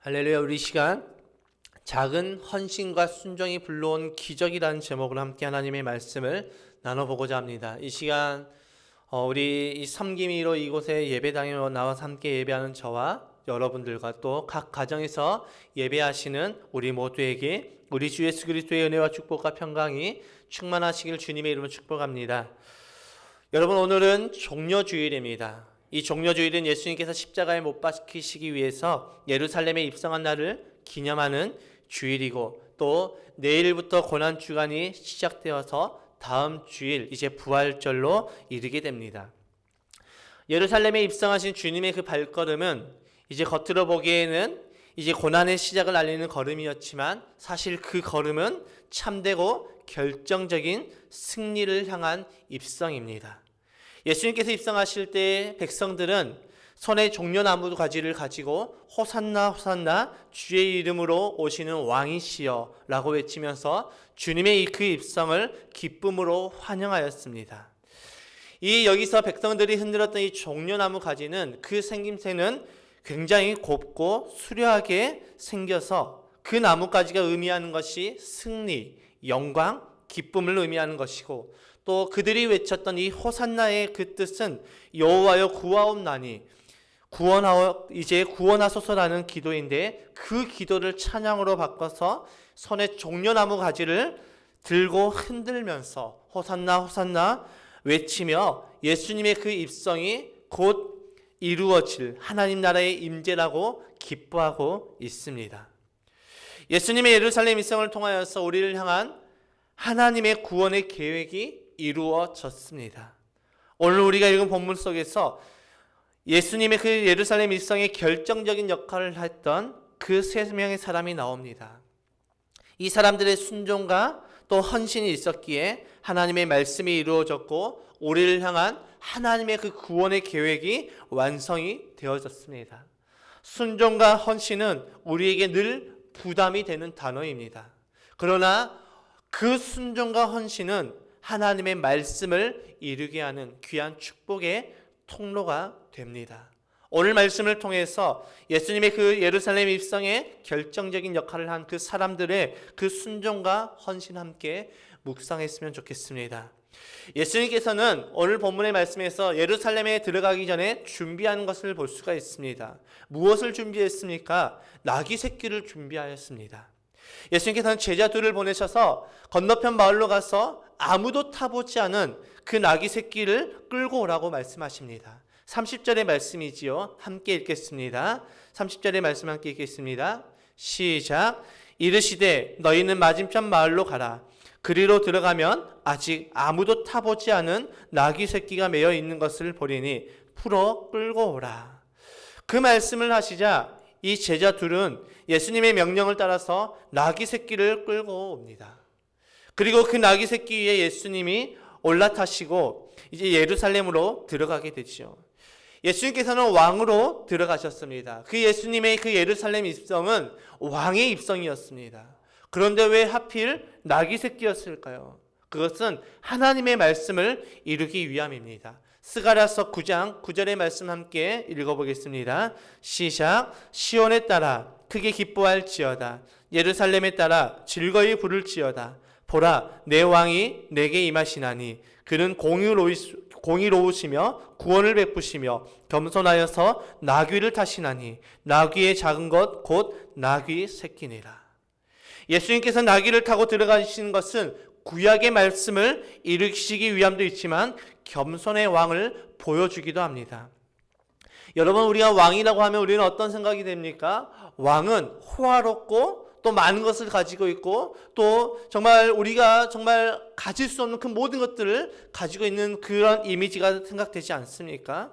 할렐루야. 우리 시간 작은 헌신과 순종이 불러온 기적이라는 제목으로 함께 하나님의 말씀을 나눠보고자 합니다. 이 시간 우리 이 섬김이로 이곳에 예배당에 나와서 함께 예배하는 저와 여러분들과 또 각 가정에서 예배하시는 우리 모두에게 우리 주 예수 그리스도의 은혜와 축복과 평강이 충만하시길 주님의 이름으로 축복합니다. 여러분, 오늘은 종려주일입니다. 이 종려주일은 예수님께서 십자가에 못 박히시기 위해서 예루살렘에 입성한 날을 기념하는 주일이고, 또 내일부터 고난주간이 시작되어서 다음 주일 이제 부활절로 이르게 됩니다. 예루살렘에 입성하신 주님의 그 발걸음은 이제 겉으로 보기에는 이제 고난의 시작을 알리는 걸음이었지만, 사실 그 걸음은 참되고 결정적인 승리를 향한 입성입니다. 예수님께서 입성하실 때 백성들은 손에 종려나무 가지를 가지고 호산나 호산나 주의 이름으로 오시는 왕이시여 라고 외치면서 주님의 그 입성을 기쁨으로 환영하였습니다. 이 여기서 백성들이 흔들었던 이 종려나무 가지는 그 생김새는 굉장히 곱고 수려하게 생겨서 그 나뭇가지가 의미하는 것이 승리, 영광, 기쁨을 의미하는 것이고, 또 그들이 외쳤던 이 호산나의 그 뜻은 여호와여 구하옵나니 이제 구원하소서라는 기도인데, 그 기도를 찬양으로 바꿔서 손에 종려나무 가지를 들고 흔들면서 호산나 호산나 외치며 예수님의 그 입성이 곧 이루어질 하나님 나라의 임재라고 기뻐하고 있습니다. 예수님의 예루살렘 입성을 통하여서 우리를 향한 하나님의 구원의 계획이 이루어졌습니다. 오늘 우리가 읽은 본문 속에서 예수님의 그 예루살렘 입성의 결정적인 역할을 했던 그 세 명의 사람이 나옵니다. 이 사람들의 순종과 또 헌신이 있었기에 하나님의 말씀이 이루어졌고, 우리를 향한 하나님의 그 구원의 계획이 완성이 되어졌습니다. 순종과 헌신은 우리에게 늘 부담이 되는 단어입니다. 그러나 그 순종과 헌신은 하나님의 말씀을 이루게 하는 귀한 축복의 통로가 됩니다. 오늘 말씀을 통해서 예수님의 그 예루살렘 입성에 결정적인 역할을 한 그 사람들의 그 순종과 헌신 함께 묵상했으면 좋겠습니다. 예수님께서는 오늘 본문의 말씀에서 예루살렘에 들어가기 전에 준비하는 것을 볼 수가 있습니다. 무엇을 준비했습니까? 나귀 새끼를 준비하였습니다. 예수님께서는 제자 둘을 보내셔서 건너편 마을로 가서 아무도 타보지 않은 그 나귀 새끼를 끌고 오라고 말씀하십니다. 30절의 말씀이지요. 함께 읽겠습니다. 30절의 말씀 함께 읽겠습니다. 시작. 이르시되 너희는 맞은편 마을로 가라. 그리로 들어가면 아직 아무도 타보지 않은 나귀 새끼가 매여 있는 것을 보리니 풀어 끌고 오라. 그 말씀을 하시자 이 제자 둘은 예수님의 명령을 따라서 나귀 새끼를 끌고 옵니다. 그리고 그 나귀 새끼 위에 예수님이 올라타시고 이제 예루살렘으로 들어가게 되죠. 예수님께서는 왕으로 들어가셨습니다. 그 예수님의 그 예루살렘 입성은 왕의 입성이었습니다. 그런데 왜 하필 나귀 새끼였을까요? 그것은 하나님의 말씀을 이루기 위함입니다. 스가랴서 9장 9절의 말씀 함께 읽어보겠습니다. 시작. 시온에 따라 크게 기뻐할지어다. 예루살렘에 따라 즐거이 부를지어다. 보라, 내 왕이 내게 임하시나니 그는 공의로우시며 구원을 베푸시며 겸손하여서 나귀를 타시나니 나귀의 작은 것 곧 나귀 새끼니라. 예수님께서 나귀를 타고 들어가신 것은 구약의 말씀을 이루시기 위함도 있지만 겸손의 왕을 보여주기도 합니다. 여러분, 우리가 왕이라고 하면 우리는 어떤 생각이 됩니까? 왕은 호화롭고 또 많은 것을 가지고 있고, 또 정말 우리가 정말 가질 수 없는 그 모든 것들을 가지고 있는 그런 이미지가 생각되지 않습니까?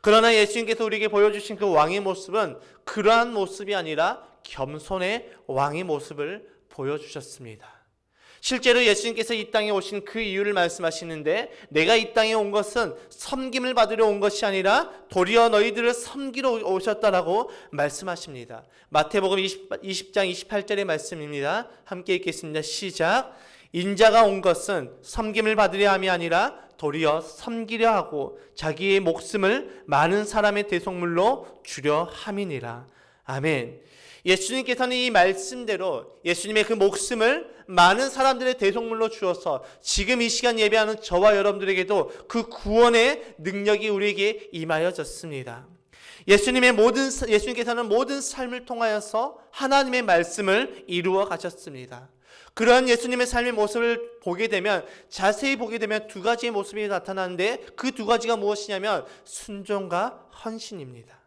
그러나 예수님께서 우리에게 보여주신 그 왕의 모습은 그러한 모습이 아니라 겸손의 왕의 모습을 보여주셨습니다. 실제로 예수님께서 이 땅에 오신 그 이유를 말씀하시는데, 내가 이 땅에 온 것은 섬김을 받으러 온 것이 아니라 도리어 너희들을 섬기러 오셨다라고 말씀하십니다. 마태복음 20장 28절의 말씀입니다. 함께 읽겠습니다. 시작. 인자가 온 것은 섬김을 받으려 함이 아니라 도리어 섬기려 하고 자기의 목숨을 많은 사람의 대속물로 주려 함이니라. 아멘. 예수님께서는 이 말씀대로 예수님의 그 목숨을 많은 사람들의 대속물로 주어서 지금 이 시간 예배하는 저와 여러분들에게도 그 구원의 능력이 우리에게 임하여졌습니다. 예수님께서는 모든 삶을 통하여서 하나님의 말씀을 이루어 가셨습니다. 그러한 예수님의 삶의 모습을 보게 되면, 자세히 보게 되면 두 가지의 모습이 나타나는데, 그 두 가지가 무엇이냐면 순종과 헌신입니다.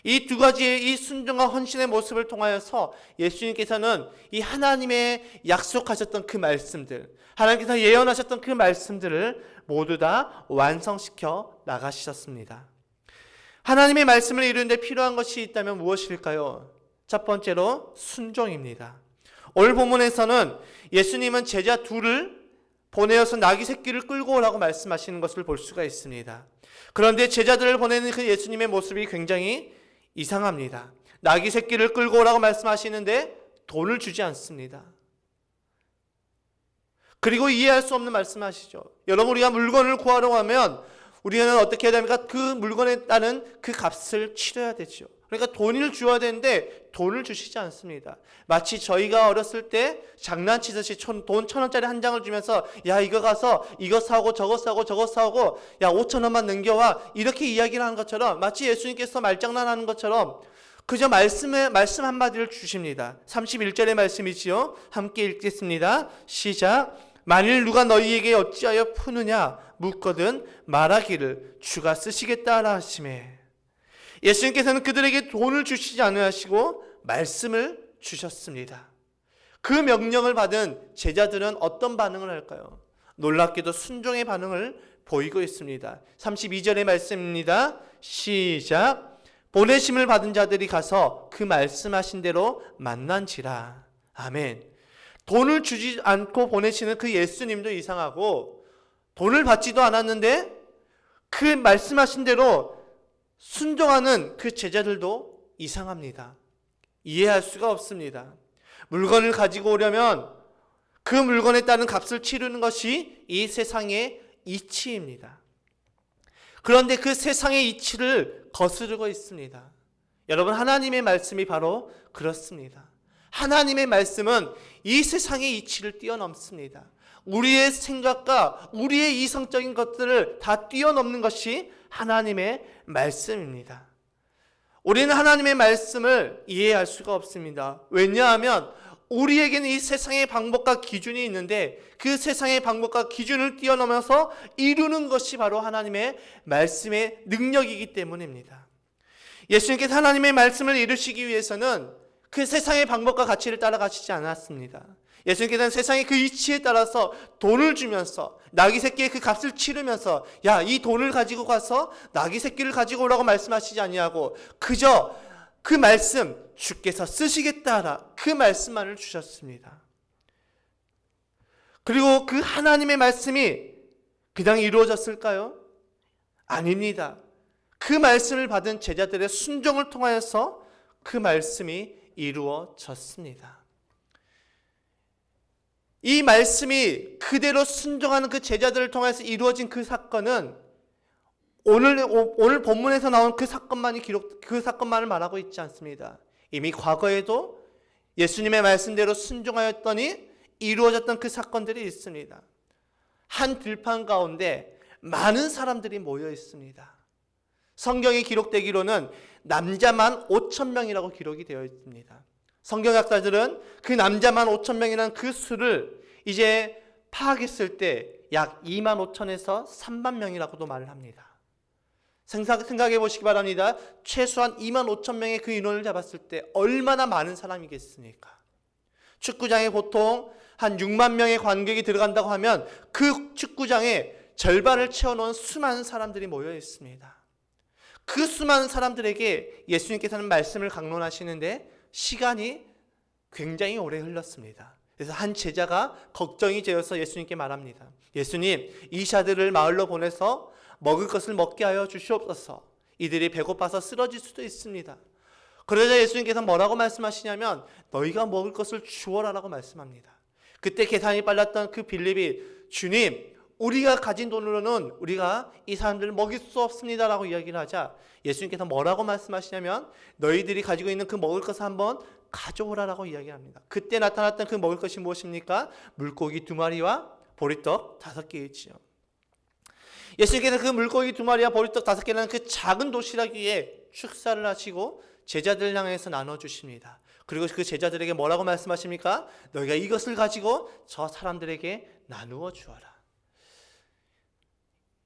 이 두 가지의 이 순종과 헌신의 모습을 통하여서 예수님께서는 이 하나님의 약속하셨던 그 말씀들, 하나님께서 예언하셨던 그 말씀들을 모두 다 완성시켜 나가셨습니다. 하나님의 말씀을 이루는데 필요한 것이 있다면 무엇일까요? 첫 번째로 순종입니다. 오늘 본문에서는 예수님은 제자 둘을 보내어서 나귀 새끼를 끌고 오라고 말씀하시는 것을 볼 수가 있습니다. 그런데 제자들을 보내는 그 예수님의 모습이 굉장히 이상합니다. 나귀 새끼를 끌고 오라고 말씀하시는데 돈을 주지 않습니다. 그리고 이해할 수 없는 말씀하시죠. 여러분, 우리가 물건을 구하러 가면 우리는 어떻게 해야 됩니까? 그 물건에 따른 그 값을 치러야 되죠. 그러니까 돈을 주어야 되는데 돈을 주시지 않습니다. 마치 저희가 어렸을 때 장난치듯이 돈 1,000원짜리 한 장을 주면서 야, 이거 가서 이거 사고 저거 사고 저거 사고 야 5,000원만 넘겨와, 이렇게 이야기를 하는 것처럼, 마치 예수님께서 말장난하는 것처럼 그저 말씀 한마디를 주십니다. 31절의 말씀이지요. 함께 읽겠습니다. 시작. 만일 누가 너희에게 어찌하여 푸느냐 묻거든 말하기를 주가 쓰시겠다 하라 하시매. 예수님께서는 그들에게 돈을 주시지 않으시고 말씀을 주셨습니다. 그 명령을 받은 제자들은 어떤 반응을 할까요? 놀랍게도 순종의 반응을 보이고 있습니다. 32절의 말씀입니다. 시작. 보내심을 받은 자들이 가서 그 말씀하신 대로 만난지라. 아멘. 돈을 주지 않고 보내시는 그 예수님도 이상하고, 돈을 받지도 않았는데 그 말씀하신 대로 순종하는 그 제자들도 이상합니다. 이해할 수가 없습니다. 물건을 가지고 오려면 그 물건에 따른 값을 치르는 것이 이 세상의 이치입니다. 그런데 그 세상의 이치를 거스르고 있습니다. 여러분, 하나님의 말씀이 바로 그렇습니다. 하나님의 말씀은 이 세상의 이치를 뛰어넘습니다. 우리의 생각과 우리의 이성적인 것들을 다 뛰어넘는 것이 하나님의 말씀입니다. 우리는 하나님의 말씀을 이해할 수가 없습니다. 왜냐하면 우리에게는 이 세상의 방법과 기준이 있는데 그 세상의 방법과 기준을 뛰어넘어서 이루는 것이 바로 하나님의 말씀의 능력이기 때문입니다. 예수님께서 하나님의 말씀을 이루시기 위해서는 그 세상의 방법과 가치를 따라가시지 않았습니다. 예수님께서는 세상의 그 이치에 따라서 돈을 주면서 나귀 새끼의 그 값을 치르면서 야, 이 돈을 가지고 가서 나귀 새끼를 가지고 오라고 말씀하시지 아니하고 그저 그 말씀, 주께서 쓰시겠다 하라, 그 말씀만을 주셨습니다. 그리고 그 하나님의 말씀이 그냥 이루어졌을까요? 아닙니다. 그 말씀을 받은 제자들의 순종을 통하여서 그 말씀이 이루어졌습니다. 이 말씀이 그대로 순종하는 그 제자들을 통해서 이루어진 그 사건은 오늘 본문에서 나온 그 사건만을 말하고 있지 않습니다. 이미 과거에도 예수님의 말씀대로 순종하였더니 이루어졌던 그 사건들이 있습니다. 한 들판 가운데 많은 사람들이 모여 있습니다. 성경에 기록되기로는 남자만 5,000명이라고 기록이 되어 있습니다. 성경학자들은 그 남자만 5,000명이라는 그 수를 이제 파악했을 때 약 25,000에서 30,000명이라고도 말을 합니다. 생각해 보시기 바랍니다. 최소한 25,000명의 그 인원을 잡았을 때 얼마나 많은 사람이겠습니까? 축구장에 보통 한 6만 명의 관객이 들어간다고 하면 그 축구장에 절반을 채워놓은 수많은 사람들이 모여 있습니다. 그 수많은 사람들에게 예수님께서는 말씀을 강론하시는데 시간이 굉장히 오래 흘렀습니다. 그래서 한 제자가 걱정이 되어서 예수님께 말합니다. 예수님, 이 자들을 마을로 보내서 먹을 것을 먹게 하여 주시옵소서. 이들이 배고파서 쓰러질 수도 있습니다. 그러자 예수님께서 뭐라고 말씀하시냐면 너희가 먹을 것을 주어라라고 말씀합니다. 그때 계산이 빨랐던 그 빌립이 주님, 우리가 가진 돈으로는 우리가 이 사람들을 먹일 수 없습니다라고 이야기를 하자 예수님께서 뭐라고 말씀하시냐면 너희들이 가지고 있는 그 먹을 것을 한번 가져오라라고 이야기합니다. 그때 나타났던 그 먹을 것이 무엇입니까? 물고기 2마리와 보리떡 5개이지요. 예수님께서 그 물고기 2마리와 보리떡 5개라는 그 작은 도시락 위에 축사를 하시고 제자들을 향해서 나눠주십니다. 그리고 그 제자들에게 뭐라고 말씀하십니까? 너희가 이것을 가지고 저 사람들에게 나누어 주어라.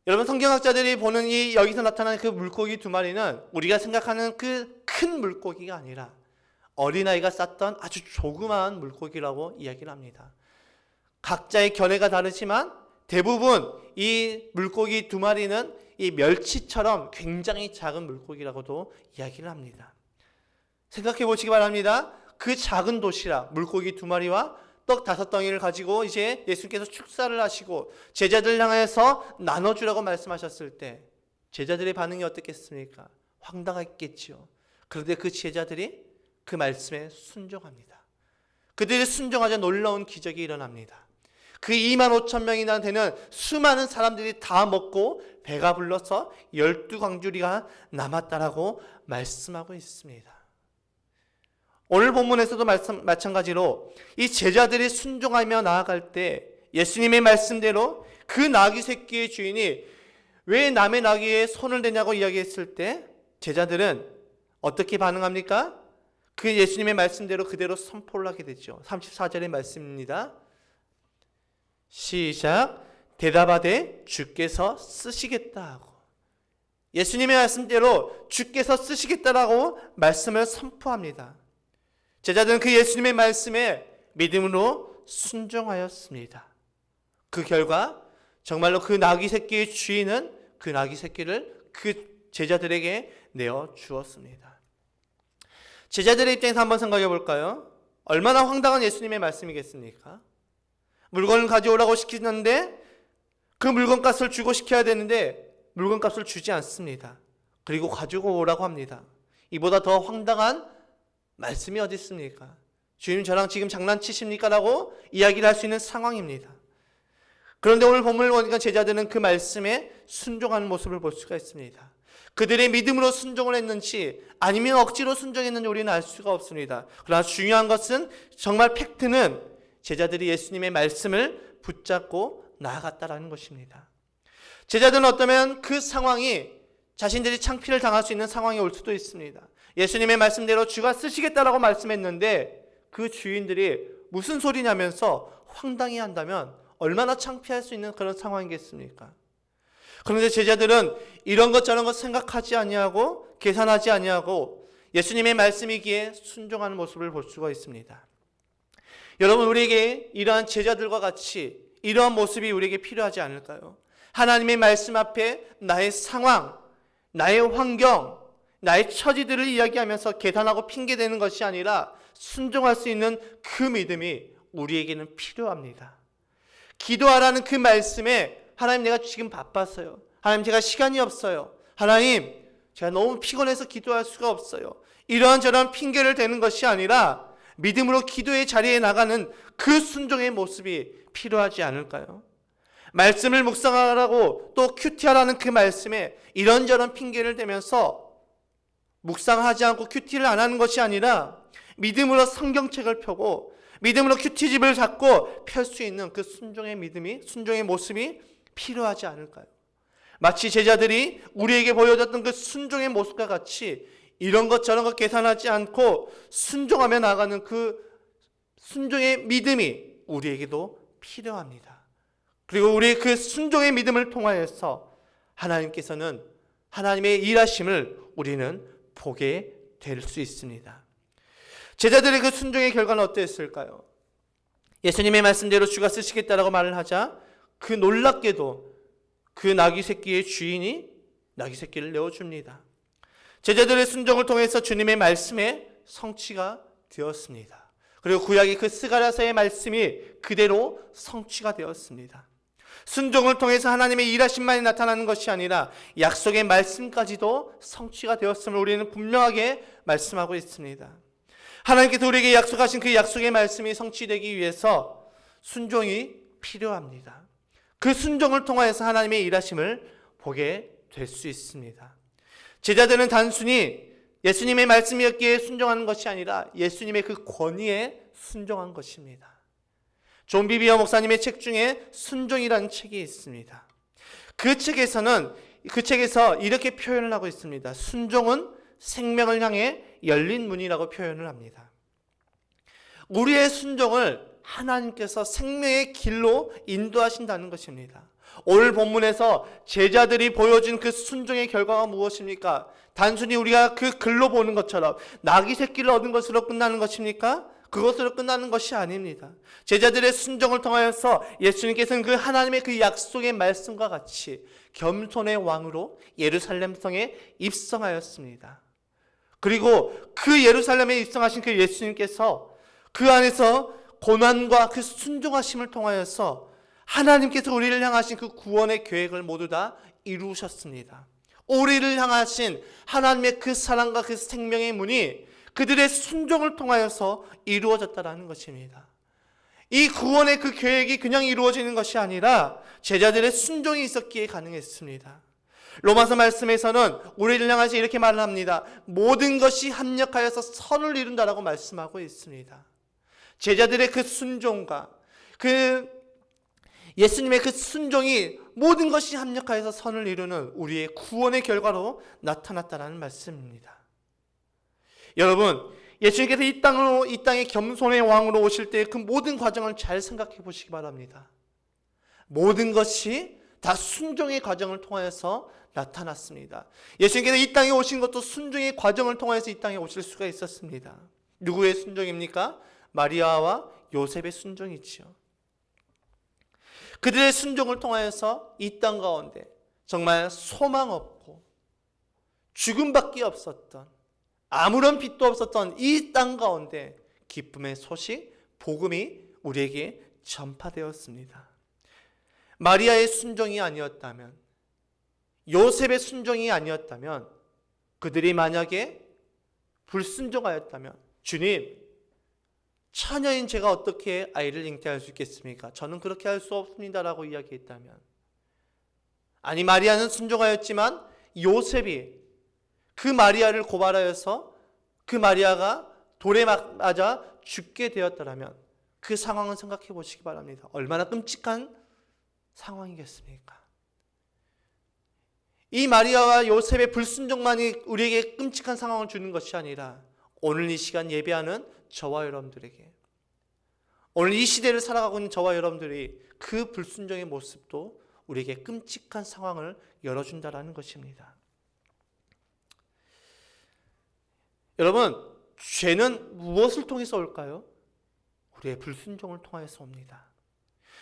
여러분, 성경학자들이 보는 이 여기서 나타나는 그 물고기 2마리는 우리가 생각하는 그 큰 물고기가 아니라 어린아이가 쌌던 아주 조그마한 물고기라고 이야기를 합니다. 각자의 견해가 다르지만 대부분 이 물고기 2마리는 이 멸치처럼 굉장히 작은 물고기라고도 이야기를 합니다. 생각해 보시기 바랍니다. 그 작은 도시락 물고기 2마리와 떡 5덩이를 가지고 이제 예수님께서 축사를 하시고 제자들 향해서 나눠주라고 말씀하셨을 때 제자들의 반응이 어떻겠습니까? 황당했겠지요. 그런데 그 제자들이 그 말씀에 순종합니다. 그들이 순종하자 놀라운 기적이 일어납니다. 그 25,000명이나 되는 수많은 사람들이 다 먹고 배가 불러서 12광주리가 남았다라고 말씀하고 있습니다. 오늘 본문에서도 마찬가지로 이 제자들이 순종하며 나아갈 때 예수님의 말씀대로 그 나귀 새끼의 주인이 왜 남의 나귀에 손을 대냐고 이야기했을 때 제자들은 어떻게 반응합니까? 그 예수님의 말씀대로 그대로 선포를 하게 되죠. 34절의 말씀입니다. 시작. 대답하되 주께서 쓰시겠다 하고 예수님의 말씀대로 주께서 쓰시겠다라고 말씀을 선포합니다. 제자들은 그 예수님의 말씀에 믿음으로 순종하였습니다. 그 결과 정말로 그 나귀 새끼의 주인은 그 나귀 새끼를 그 제자들에게 내어 주었습니다. 제자들의 입장에서 한번 생각해 볼까요? 얼마나 황당한 예수님의 말씀이겠습니까? 물건을 가져오라고 시키는데 그 물건값을 주고 시켜야 되는데 물건값을 주지 않습니다. 그리고 가지고 오라고 합니다. 이보다 더 황당한 말씀이 어디 있습니까? 주님 저랑 지금 장난치십니까? 라고 이야기를 할 수 있는 상황입니다. 그런데 오늘 본문을 보니까 제자들은 그 말씀에 순종하는 모습을 볼 수가 있습니다. 그들의 믿음으로 순종을 했는지 아니면 억지로 순종했는지 우리는 알 수가 없습니다. 그러나 중요한 것은 정말 팩트는 제자들이 예수님의 말씀을 붙잡고 나아갔다라는 것입니다. 제자들은 어쩌면 그 상황이 자신들이 창피를 당할 수 있는 상황이 올 수도 있습니다. 예수님의 말씀대로 주가 쓰시겠다라고 말씀했는데 그 주인들이 무슨 소리냐면서 황당해 한다면 얼마나 창피할 수 있는 그런 상황이겠습니까? 그런데 제자들은 이런 것 저런 것 생각하지 아니하고 계산하지 아니하고 예수님의 말씀이기에 순종하는 모습을 볼 수가 있습니다. 여러분, 우리에게 이러한 제자들과 같이 이러한 모습이 우리에게 필요하지 않을까요? 하나님의 말씀 앞에 나의 상황, 나의 환경, 나의 처지들을 이야기하면서 계산하고 핑계대는 것이 아니라 순종할 수 있는 그 믿음이 우리에게는 필요합니다. 기도하라는 그 말씀에 하나님 내가 지금 바빴어요. 하나님 제가 시간이 없어요. 하나님 제가 너무 피곤해서 기도할 수가 없어요. 이러한 저러한 핑계를 대는 것이 아니라 믿음으로 기도의 자리에 나가는 그 순종의 모습이 필요하지 않을까요? 말씀을 묵상하라고 또 큐티하라는 그 말씀에 이런저런 핑계를 대면서 묵상하지 않고 큐티를 안 하는 것이 아니라 믿음으로 성경책을 펴고 믿음으로 큐티집을 잡고 펼 수 있는 그 순종의 믿음이, 순종의 모습이 필요하지 않을까요? 마치 제자들이 우리에게 보여줬던 그 순종의 모습과 같이 이런 것 저런 것 계산하지 않고 순종하며 나가는 그 순종의 믿음이 우리에게도 필요합니다. 그리고 우리의 그 순종의 믿음을 통하여서 하나님께서는 하나님의 일하심을 우리는 보게 될 수 있습니다. 제자들의 그 순종의 결과는 어땠을까요? 예수님의 말씀대로 주가 쓰시겠다라고 말을 하자 그 놀랍게도 그 나귀 새끼의 주인이 나귀 새끼를 내어줍니다. 제자들의 순종을 통해서 주님의 말씀에 성취가 되었습니다. 그리고 구약의 그 스가랴서의 말씀이 그대로 성취가 되었습니다. 순종을 통해서 하나님의 일하심만이 나타나는 것이 아니라 약속의 말씀까지도 성취가 되었음을 우리는 분명하게 말씀하고 있습니다. 하나님께서 우리에게 약속하신 그 약속의 말씀이 성취되기 위해서 순종이 필요합니다. 그 순종을 통하여서 하나님의 일하심을 보게 될 수 있습니다. 제자들은 단순히 예수님의 말씀이었기에 순종하는 것이 아니라 예수님의 그 권위에 순종한 것입니다. 존 비비어 목사님의 책 중에 순종이라는 책이 있습니다. 그 책에서 이렇게 표현을 하고 있습니다. 순종은 생명을 향해 열린 문이라고 표현을 합니다. 우리의 순종을 하나님께서 생명의 길로 인도하신다는 것입니다. 오늘 본문에서 제자들이 보여준 그 순종의 결과가 무엇입니까? 단순히 우리가 그 글로 보는 것처럼 나귀 새끼를 얻은 것으로 끝나는 것입니까? 그것으로 끝나는 것이 아닙니다. 제자들의 순종을 통하여서 예수님께서는 그 하나님의 그 약속의 말씀과 같이 겸손의 왕으로 예루살렘 성에 입성하였습니다. 그리고 그 예루살렘에 입성하신 그 예수님께서 그 안에서 고난과 그 순종하심을 통하여서 하나님께서 우리를 향하신 그 구원의 계획을 모두 다 이루셨습니다. 우리를 향하신 하나님의 그 사랑과 그 생명의 문이 그들의 순종을 통하여서 이루어졌다는 것입니다. 이 구원의 그 계획이 그냥 이루어지는 것이 아니라 제자들의 순종이 있었기에 가능했습니다. 로마서 말씀에서는 우리를 향해서 이렇게 말을 합니다. 모든 것이 합력하여서 선을 이룬다라고 말씀하고 있습니다. 제자들의 그 순종과 예수님의 그 순종이 모든 것이 합력하여서 선을 이루는 우리의 구원의 결과로 나타났다는 말씀입니다. 여러분, 예수님께서 이 땅에 겸손의 왕으로 오실 때 그 모든 과정을 잘 생각해 보시기 바랍니다. 모든 것이 다 순종의 과정을 통하여서 나타났습니다. 예수님께서 이 땅에 오신 것도 순종의 과정을 통하여서 이 땅에 오실 수가 있었습니다. 누구의 순종입니까? 마리아와 요셉의 순종이지요. 그들의 순종을 통하여서 이 땅 가운데 정말 소망 없고 죽음밖에 없었던, 아무런 빛도 없었던 이 땅 가운데 기쁨의 소식, 복음이 우리에게 전파되었습니다. 마리아의 순종이 아니었다면, 요셉의 순종이 아니었다면, 그들이 만약에 불순종하였다면, 주님, 처녀인 제가 어떻게 아이를 잉태할 수 있겠습니까? 저는 그렇게 할 수 없습니다라고 이야기했다면, 아니 마리아는 순종하였지만 요셉이 그 마리아를 고발하여서 그 마리아가 돌에 맞아 죽게 되었더라면 그 상황을 생각해 보시기 바랍니다. 얼마나 끔찍한 상황이겠습니까? 이 마리아와 요셉의 불순종만이 우리에게 끔찍한 상황을 주는 것이 아니라 오늘 이 시간 예배하는 저와 여러분들에게, 오늘 이 시대를 살아가고 있는 저와 여러분들이 그 불순종의 모습도 우리에게 끔찍한 상황을 열어준다는 것입니다. 여러분, 죄는 무엇을 통해서 올까요? 우리의 불순종을 통해서 옵니다.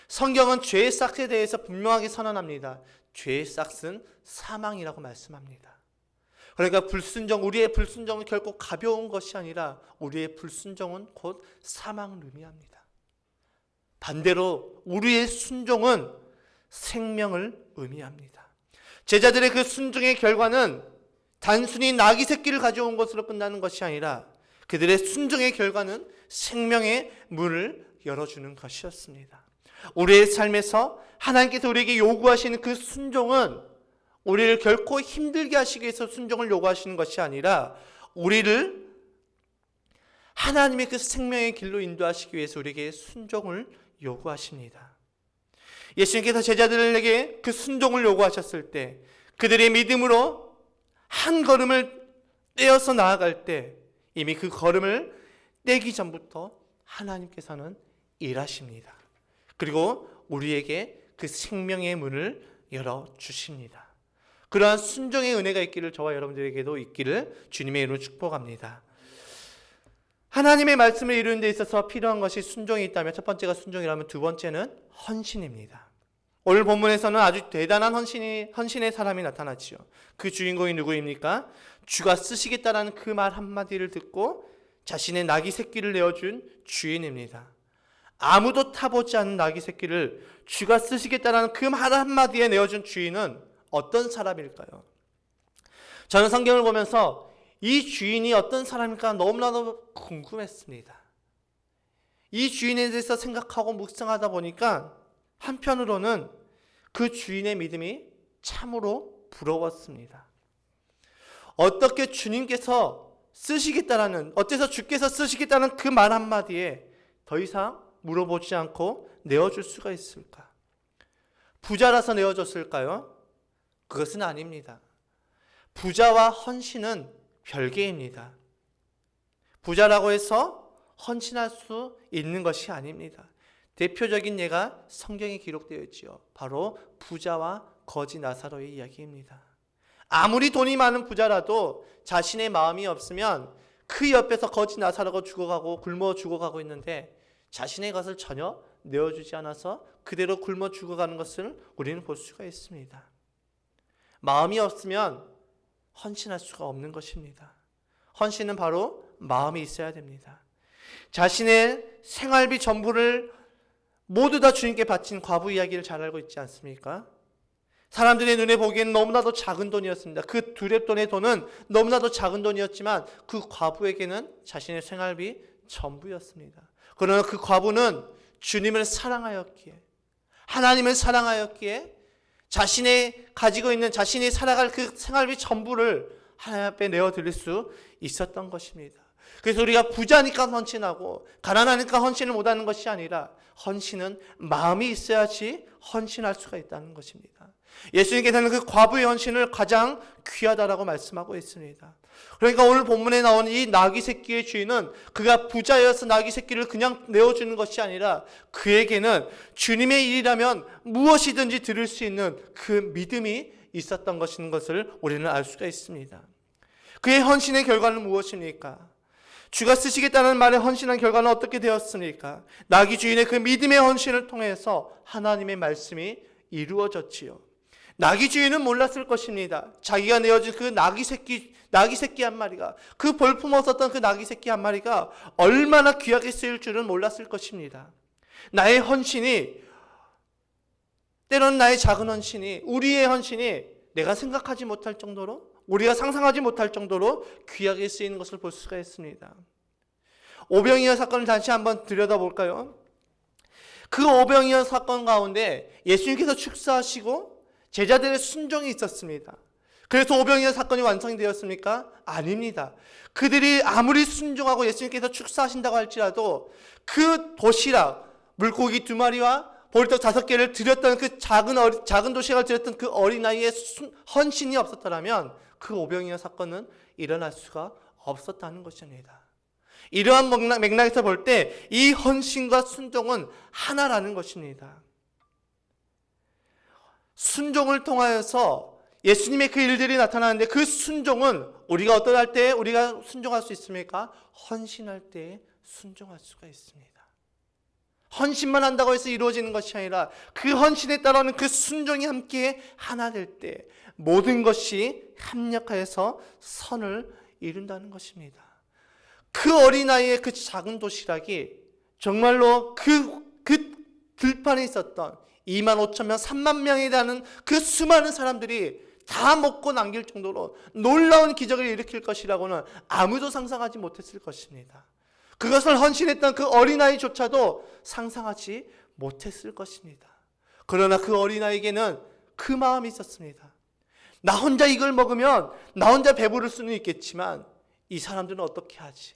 성경은 죄의 싹에 대해서 분명하게 선언합니다. 죄의 싹은 사망이라고 말씀합니다. 그러니까 우리의 불순종은 결코 가벼운 것이 아니라 우리의 불순종은 곧 사망을 의미합니다. 반대로 우리의 순종은 생명을 의미합니다. 제자들의 그 순종의 결과는 단순히 나귀 새끼를 가져온 것으로 끝나는 것이 아니라 그들의 순종의 결과는 생명의 문을 열어주는 것이었습니다. 우리의 삶에서 하나님께서 우리에게 요구하시는 그 순종은 우리를 결코 힘들게 하시기 위해서 순종을 요구하시는 것이 아니라 우리를 하나님의 그 생명의 길로 인도하시기 위해서 우리에게 순종을 요구하십니다. 예수님께서 제자들에게 그 순종을 요구하셨을 때 그들의 믿음으로 한 걸음을 떼어서 나아갈 때 이미 그 걸음을 떼기 전부터 하나님께서는 일하십니다. 그리고 우리에게 그 생명의 문을 열어주십니다. 그러한 순종의 은혜가 있기를 저와 여러분들에게도 있기를 주님의 이름으로 축복합니다. 하나님의 말씀을 이루는 데 있어서 필요한 것이 순종이 있다면 첫 번째가 순종이라면 두 번째는 헌신입니다. 오늘 본문에서는 아주 대단한 헌신의 사람이 나타났지요. 그 주인공이 누구입니까? 주가 쓰시겠다라는 그 말 한마디를 듣고 자신의 나귀 새끼를 내어준 주인입니다. 아무도 타보지 않은 나귀 새끼를 주가 쓰시겠다라는 그 말 한마디에 내어준 주인은 어떤 사람일까요? 저는 성경을 보면서 이 주인이 어떤 사람일까 너무나도 궁금했습니다. 이 주인에 대해서 생각하고 묵상하다 보니까 한편으로는 그 주인의 믿음이 참으로 부러웠습니다. 어떻게 주님께서 쓰시겠다라는, 어째서 주께서 쓰시겠다는 그 말 한마디에 더 이상 물어보지 않고 내어줄 수가 있을까? 부자라서 내어줬을까요? 그것은 아닙니다. 부자와 헌신은 별개입니다. 부자라고 해서 헌신할 수 있는 것이 아닙니다. 대표적인 예가 성경에 기록되어 있지요. 바로 부자와 거지 나사로의 이야기입니다. 아무리 돈이 많은 부자라도 자신의 마음이 없으면 그 옆에서 거지 나사로가 죽어가고 굶어 죽어가고 있는데 자신의 것을 전혀 내어주지 않아서 그대로 굶어 죽어가는 것을 우리는 볼 수가 있습니다. 마음이 없으면 헌신할 수가 없는 것입니다. 헌신은 바로 마음이 있어야 됩니다. 자신의 생활비 전부를 모두 다 주님께 바친 과부 이야기를 잘 알고 있지 않습니까? 사람들의 눈에 보기에는 너무나도 작은 돈이었습니다. 그 두렙돈의 돈은 너무나도 작은 돈이었지만 그 과부에게는 자신의 생활비 전부였습니다. 그러나 그 과부는 주님을 사랑하였기에, 하나님을 사랑하였기에 자신의 가지고 있는, 자신이 살아갈 그 생활비 전부를 하나님 앞에 내어드릴 수 있었던 것입니다. 그래서 우리가 부자니까 헌신하고 가난하니까 헌신을 못하는 것이 아니라 헌신은 마음이 있어야지 헌신할 수가 있다는 것입니다. 예수님께서는 그 과부의 헌신을 가장 귀하다라고 말씀하고 있습니다. 그러니까 오늘 본문에 나온 이 나귀 새끼의 주인은 그가 부자여서 나귀 새끼를 그냥 내어주는 것이 아니라 그에게는 주님의 일이라면 무엇이든지 들을 수 있는 그 믿음이 있었던 것을 우리는 알 수가 있습니다. 그의 헌신의 결과는 무엇입니까? 주가 쓰시겠다는 말에 헌신한 결과는 어떻게 되었습니까? 나귀 주인의 그 믿음의 헌신을 통해서 하나님의 말씀이 이루어졌지요. 나귀 주인은 몰랐을 것입니다. 자기가 내어준 그 나귀 새끼 한 마리가, 그 볼품 없었던 그 나귀 새끼 한 마리가 얼마나 귀하게 쓰일 줄은 몰랐을 것입니다. 나의 헌신이, 때로는 나의 작은 헌신이, 우리의 헌신이 내가 생각하지 못할 정도로, 우리가 상상하지 못할 정도로 귀하게 쓰이는 것을 볼 수가 있습니다. 오병이어 사건을 다시 한번 들여다볼까요? 그 오병이어 사건 가운데 예수님께서 축사하시고 제자들의 순종이 있었습니다. 그래서 오병이어 사건이 완성이 되었습니까? 아닙니다. 그들이 아무리 순종하고 예수님께서 축사하신다고 할지라도 그 도시락, 물고기 2마리와 보리떡 5개를 드렸던 그 작은 도시락을 드렸던 그 어린아이의 헌신이 없었더라면 그 오병이어 사건은 일어날 수가 없었다는 것입니다. 이러한 맥락에서 볼 때 이 헌신과 순종은 하나라는 것입니다. 순종을 통하여서 예수님의 그 일들이 나타나는데 그 순종은 우리가 어떠할 때 우리가 순종할 수 있습니까? 헌신할 때 순종할 수가 있습니다. 헌신만 한다고 해서 이루어지는 것이 아니라 그 헌신에 따르는 그 순종이 함께 하나 될 때 모든 것이 합력하여서 선을 이룬다는 것입니다. 그 어린아이의 그 작은 도시락이 정말로 그 들판에 있었던 25,000명, 30,000명에 달하는 그 수많은 사람들이 다 먹고 남길 정도로 놀라운 기적을 일으킬 것이라고는 아무도 상상하지 못했을 것입니다. 그것을 헌신했던 그 어린아이조차도 상상하지 못했을 것입니다. 그러나 그 어린아이에게는 그 마음이 있었습니다. 나 혼자 이걸 먹으면 나 혼자 배부를 수는 있겠지만 이 사람들은 어떻게 하지?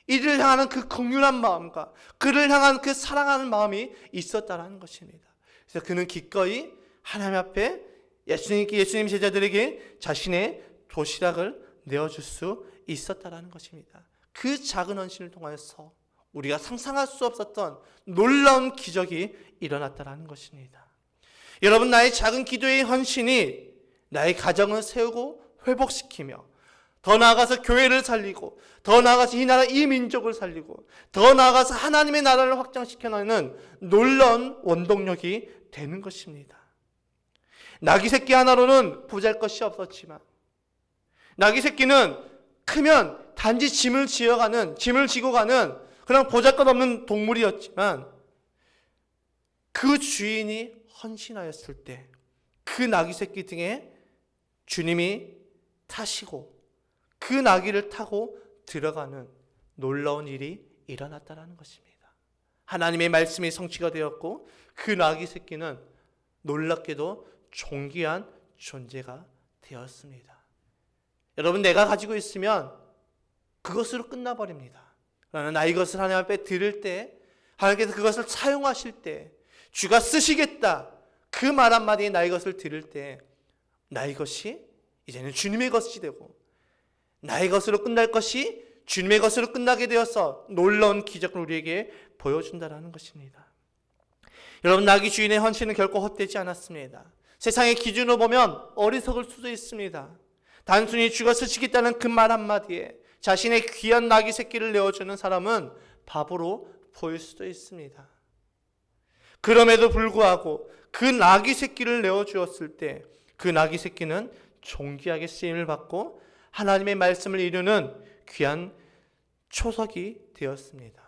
이를 향하는 그 긍휼한 마음과 그를 향한 그 사랑하는 마음이 있었다는 것입니다. 그래서 그는 기꺼이 하나님 앞에 예수님 제자들에게 자신의 도시락을 내어줄 수 있었다는 것입니다. 그 작은 헌신을 통해서 우리가 상상할 수 없었던 놀라운 기적이 일어났다는 것입니다. 여러분, 나의 작은 기도의 헌신이 나의 가정을 세우고 회복시키며 더 나아가서 교회를 살리고 더 나아가서 이 나라 이 민족을 살리고 더 나아가서 하나님의 나라를 확장시켜내는 놀라운 원동력이 되는 것입니다. 나귀 새끼 하나로는 보잘것이 없었지만 나귀 새끼는 크면 단지 짐을 지고 가는 그런 보잘것없는 동물이었지만 그 주인이 헌신하였을 때 그 나귀 새끼 등에 주님이 타시고 그 나귀를 타고 들어가는 놀라운 일이 일어났다는 것입니다. 하나님의 말씀이 성취가 되었고 그 나귀 새끼는 놀랍게도 존귀한 존재가 되었습니다. 여러분, 내가 가지고 있으면 그것으로 끝나버립니다. 그러나 나 이것을 하나님 앞에 드릴 때, 하나님께서 그것을 사용하실 때, 주가 쓰시겠다 그 말 한마디에 나 이것을 드릴 때, 나 이것이 이제는 주님의 것이 되고 나의 것으로 끝날 것이 주님의 것으로 끝나게 되어서 놀라운 기적을 우리에게 보여준다는 것입니다. 여러분, 나귀 주인의 헌신은 결코 헛되지 않았습니다. 세상의 기준으로 보면 어리석을 수도 있습니다. 단순히 주가 쓰시겠다는 그 말 한마디에 자신의 귀한 나귀 새끼를 내어주는 사람은 바보로 보일 수도 있습니다. 그럼에도 불구하고 그 나귀 새끼를 내어주었을 때 그 나귀 새끼는 존귀하게 쓰임을 받고 하나님의 말씀을 이루는 귀한 초석이 되었습니다.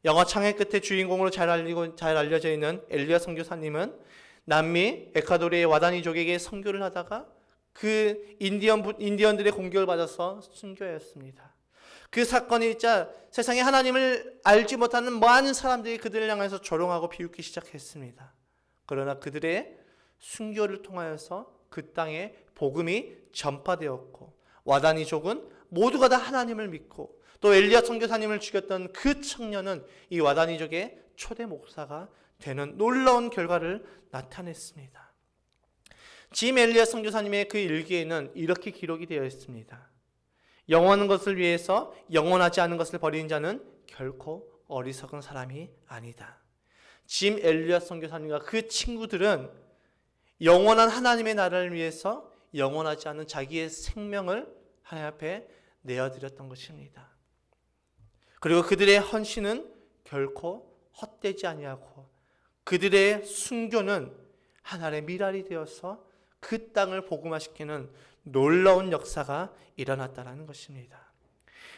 영화 창의 끝에 주인공으로 잘 알려져 있는 엘리야 선교사님은 남미 에콰도르의 와다니족에게 선교를 하다가 그 인디언들의 공격을 받아서 순교하였습니다. 그 사건이 있자 세상에 하나님을 알지 못하는 많은 사람들이 그들을 향해서 조롱하고 비웃기 시작했습니다. 그러나 그들의 순교를 통하여서 그 땅에 복음이 전파되었고 와다니족은 모두가 다 하나님을 믿고 또 엘리야 선교사님을 죽였던 그 청년은 이 와다니족의 초대 목사가 되는 놀라운 결과를 나타냈습니다. 짐 엘리야 선교사님의 그 일기에는 이렇게 기록이 되어 있습니다. 영원한 것을 위해서 영원하지 않은 것을 버리는 자는 결코 어리석은 사람이 아니다. 짐 엘리야 선교사님과 그 친구들은 영원한 하나님의 나라를 위해서 영원하지 않은 자기의 생명을 하나님 앞에 내어드렸던 것입니다. 그리고 그들의 헌신은 결코 헛되지 아니하고 그들의 순교는 하나님의 미랄이 되어서 그 땅을 복음화시키는 놀라운 역사가 일어났다는 것입니다.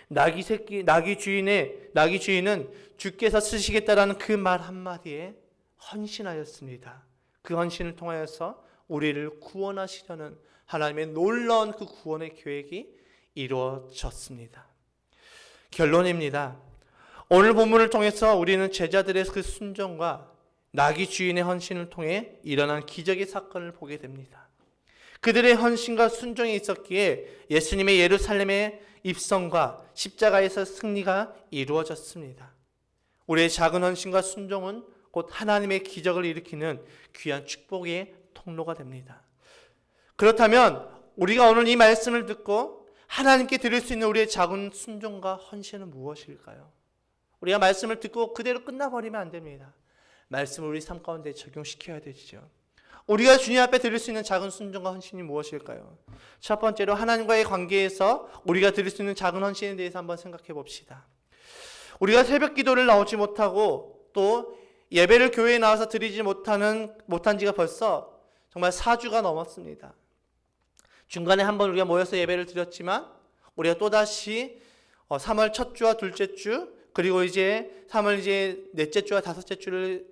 나귀 주인은 주께서 쓰시겠다라는 그 말 한마디에 헌신하였습니다. 그 헌신을 통하여서 우리를 구원하시려는 하나님의 놀라운 그 구원의 계획이 이루어졌습니다. 결론입니다. 오늘 본문을 통해서 우리는 제자들의 그 순종과 나귀 주인의 헌신을 통해 일어난 기적의 사건을 보게 됩니다. 그들의 헌신과 순종이 있었기에 예수님의 예루살렘의 입성과 십자가에서 승리가 이루어졌습니다. 우리의 작은 헌신과 순종은 곧 하나님의 기적을 일으키는 귀한 축복의 통로가 됩니다. 그렇다면 우리가 오늘 이 말씀을 듣고 하나님께 드릴 수 있는 우리의 작은 순종과 헌신은 무엇일까요? 우리가 말씀을 듣고 그대로 끝나버리면 안 됩니다. 말씀을 우리 삶 가운데 적용시켜야 되죠. 우리가 주님 앞에 드릴 수 있는 작은 순종과 헌신이 무엇일까요? 첫 번째로 하나님과의 관계에서 우리가 드릴 수 있는 작은 헌신에 대해서 한번 생각해 봅시다. 우리가 새벽 기도를 나오지 못하고 또 예배를 교회에 나와서 드리지 못한 지가 벌써 정말 4주가 넘었습니다. 중간에 한번 우리가 모여서 예배를 드렸지만 우리가 또다시 3월 첫 주와 둘째 주 그리고 이제 3월 이제 넷째 주와 다섯째 주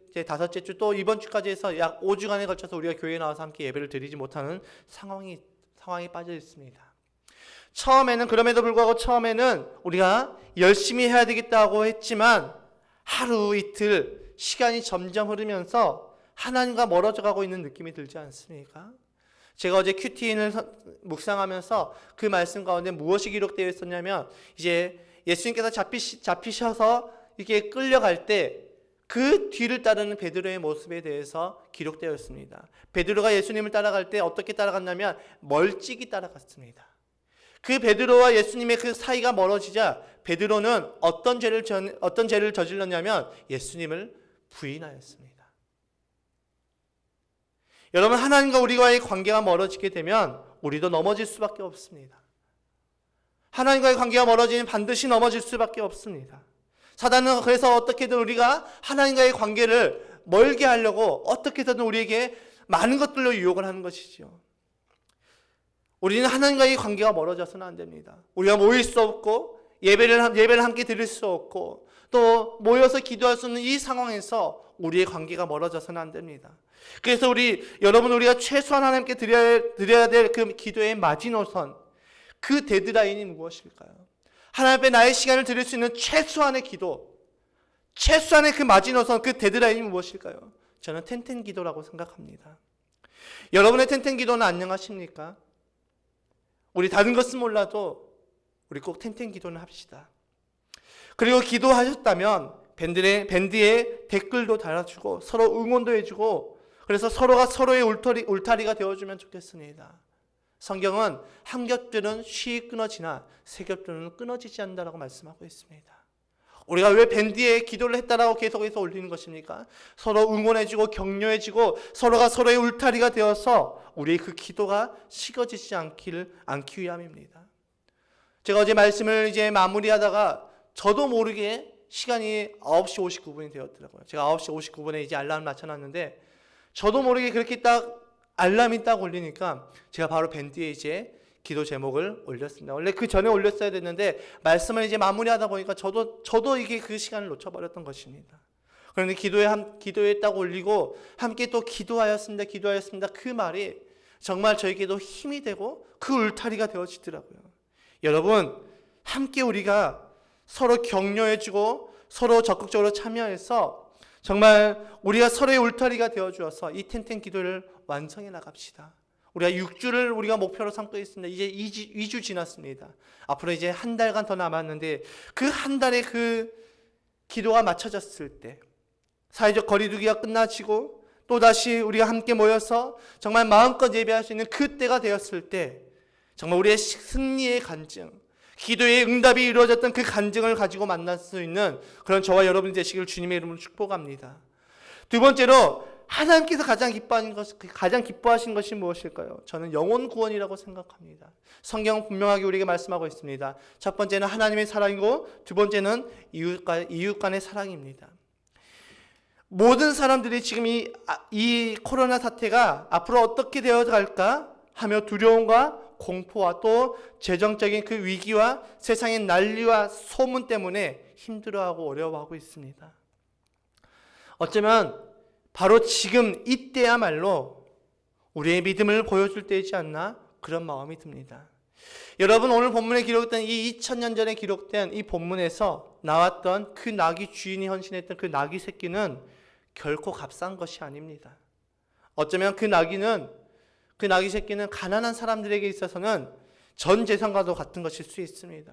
또 이번 주까지 해서 약 5주간에 걸쳐서 우리가 교회에 나와서 함께 예배를 드리지 못하는 상황이 빠져 있습니다. 그럼에도 불구하고 처음에는 우리가 열심히 해야 되겠다고 했지만 하루 이틀 시간이 점점 흐르면서 하나님과 멀어져 가고 있는 느낌이 들지 않습니까? 제가 어제 큐티인을 묵상하면서 그 말씀 가운데 무엇이 기록되어 있었냐면 이제 예수님께서 잡히셔서 이렇게 끌려갈 때 그 뒤를 따르는 베드로의 모습에 대해서 기록되어 있습니다. 베드로가 예수님을 따라갈 때 어떻게 따라갔냐면 멀찍이 따라갔습니다. 그 베드로와 예수님의 그 사이가 멀어지자 베드로는 어떤 죄를 저질렀냐면 예수님을 부인하였습니다. 여러분, 하나님과 우리와의 관계가 멀어지게 되면 우리도 넘어질 수밖에 없습니다. 하나님과의 관계가 멀어지면 반드시 넘어질 수밖에 없습니다. 사단은 그래서 어떻게든 우리가 하나님과의 관계를 멀게 하려고 어떻게든 우리에게 많은 것들로 유혹을 하는 것이죠. 우리는 하나님과의 관계가 멀어져서는 안 됩니다. 우리가 모일 수 없고 예배를 함께 드릴 수 없고 또 모여서 기도할 수 없는 이 상황에서 우리의 관계가 멀어져서는 안 됩니다. 그래서 우리가 최소한 하나님께 드려야 될 그 기도의 마지노선, 그 데드라인이 무엇일까요? 하나님 앞에 나의 시간을 드릴 수 있는 최소한의 기도, 최소한의 그 마지노선, 그 데드라인이 무엇일까요? 저는 텐텐 기도라고 생각합니다. 여러분의 텐텐 기도는 안녕하십니까? 우리 다른 것은 몰라도 우리 꼭 텐텐 기도는 합시다. 그리고 기도하셨다면 밴드에 댓글도 달아주고 서로 응원도 해주고, 그래서 서로가 서로의 울타리가 되어주면 좋겠습니다. 성경은 한 겹줄은 쉬이 끊어지나 세 겹줄은 끊어지지 않는다라고 말씀하고 있습니다. 우리가 왜 밴드에 기도를 했다라고 계속해서 올리는 것입니까? 서로 응원해주고 격려해주고 서로가 서로의 울타리가 되어서 우리의 그 기도가 식어지지 않기 위함입니다. 제가 어제 말씀을 이제 마무리하다가 저도 모르게 시간이 9시 59분이 되었더라고요. 제가 9시 59분에 이제 알람을 맞춰놨는데 저도 모르게 그렇게 딱 알람이 딱 울리니까 제가 바로 밴드에 이제 기도 제목을 올렸습니다. 원래 그 전에 올렸어야 됐는데 말씀을 이제 마무리하다 보니까 저도 이게 그 시간을 놓쳐버렸던 것입니다. 그런데 기도에 딱 올리고 함께 또 기도하였습니다. 그 말이 정말 저에게도 힘이 되고 그 울타리가 되어지더라고요. 여러분, 함께 우리가 서로 격려해주고 서로 적극적으로 참여해서 정말 우리가 서로의 울타리가 되어주어서 이 텐텐 기도를 완성해 나갑시다. 우리가 6주를 우리가 목표로 삼고 있습니다. 이제 2주 지났습니다. 앞으로 이제 한 달간 더 남았는데 그 한 달의 그 기도가 맞춰졌을 때, 사회적 거리두기가 끝나지고 또다시 우리가 함께 모여서 정말 마음껏 예배할 수 있는 그때가 되었을 때 정말 우리의 승리의 간증, 기도의 응답이 이루어졌던 그 간증을 가지고 만날 수 있는 그런 저와 여러분이 되시길 주님의 이름으로 축복합니다. 두 번째로 하나님께서 가장 기뻐하신 것이 무엇일까요? 저는 영혼 구원이라고 생각합니다. 성경은 분명하게 우리에게 말씀하고 있습니다. 첫 번째는 하나님의 사랑이고 두 번째는 이웃 간의 사랑입니다. 모든 사람들이 지금 이 코로나 사태가 앞으로 어떻게 되어갈까 하며 두려움과 공포와 또 재정적인 그 위기와 세상의 난리와 소문 때문에 힘들어하고 어려워하고 있습니다. 어쩌면 바로 지금 이때야말로 우리의 믿음을 보여줄 때이지 않나 그런 마음이 듭니다. 여러분, 오늘 본문에 기록된 이 2000년 전에 기록된 이 본문에서 나왔던 그 나귀 주인이 헌신했던 그 나귀 새끼는 결코 값싼 것이 아닙니다. 어쩌면 그 나귀 새끼는 가난한 사람들에게 있어서는 전 재산과도 같은 것일 수 있습니다.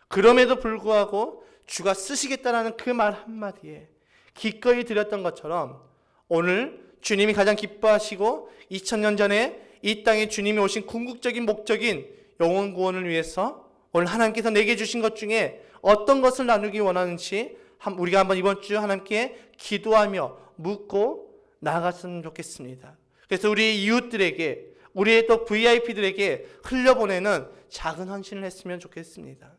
그럼에도 불구하고 주가 쓰시겠다라는 그 말 한마디에 기꺼이 드렸던 것처럼 오늘 주님이 가장 기뻐하시고 2000년 전에 이 땅에 주님이 오신 궁극적인 목적인 영혼 구원을 위해서 오늘 하나님께서 내게 주신 것 중에 어떤 것을 나누기 원하는지 우리가 한번 이번 주 하나님께 기도하며 묻고 나아갔으면 좋겠습니다. 그래서 우리 이웃들에게, 우리의 또 VIP들에게 흘려보내는 작은 헌신을 했으면 좋겠습니다.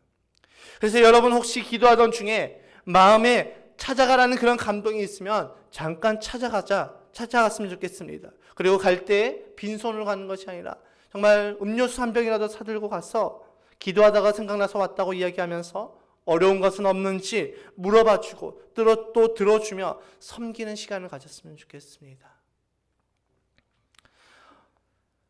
그래서 여러분 혹시 기도하던 중에 마음에 찾아가라는 그런 감동이 있으면 잠깐 찾아갔으면 좋겠습니다. 그리고 갈 때 빈손으로 가는 것이 아니라 정말 음료수 한 병이라도 사들고 가서 기도하다가 생각나서 왔다고 이야기하면서 어려운 것은 없는지 물어봐주고 또 들어주며 섬기는 시간을 가졌으면 좋겠습니다.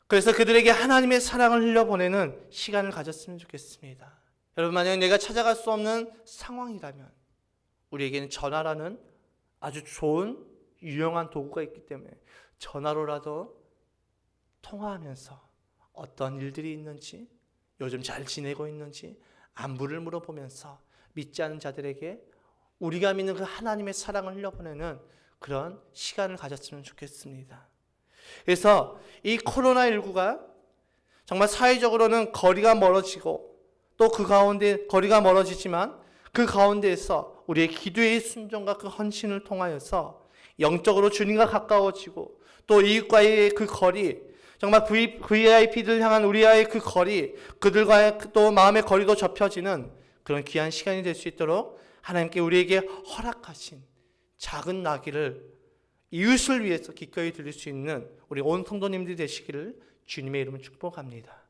그래서 그들에게 하나님의 사랑을 흘려보내는 시간을 가졌으면 좋겠습니다. 여러분, 만약에 내가 찾아갈 수 없는 상황이라면 우리에게는 전화라는 아주 좋은 유용한 도구가 있기 때문에 전화로라도 통화하면서 어떤 일들이 있는지, 요즘 잘 지내고 있는지 안부를 물어보면서 믿지 않는 자들에게 우리가 믿는 그 하나님의 사랑을 흘려보내는 그런 시간을 가졌으면 좋겠습니다. 그래서 이 코로나19가 정말 사회적으로는 거리가 멀어지고 또 그 가운데 거리가 멀어지지만 그 가운데에서 우리의 기도의 순종과 그 헌신을 통하여서 영적으로 주님과 가까워지고 또 이웃과의 그 거리, 정말 VIP들 향한 우리와의 그 거리, 그들과의 또 마음의 거리도 좁혀지는 그런 귀한 시간이 될 수 있도록 하나님께 우리에게 허락하신 작은 나귀를 이웃을 위해서 기꺼이 드릴 수 있는 우리 온 성도님들이 되시기를 주님의 이름으로 축복합니다.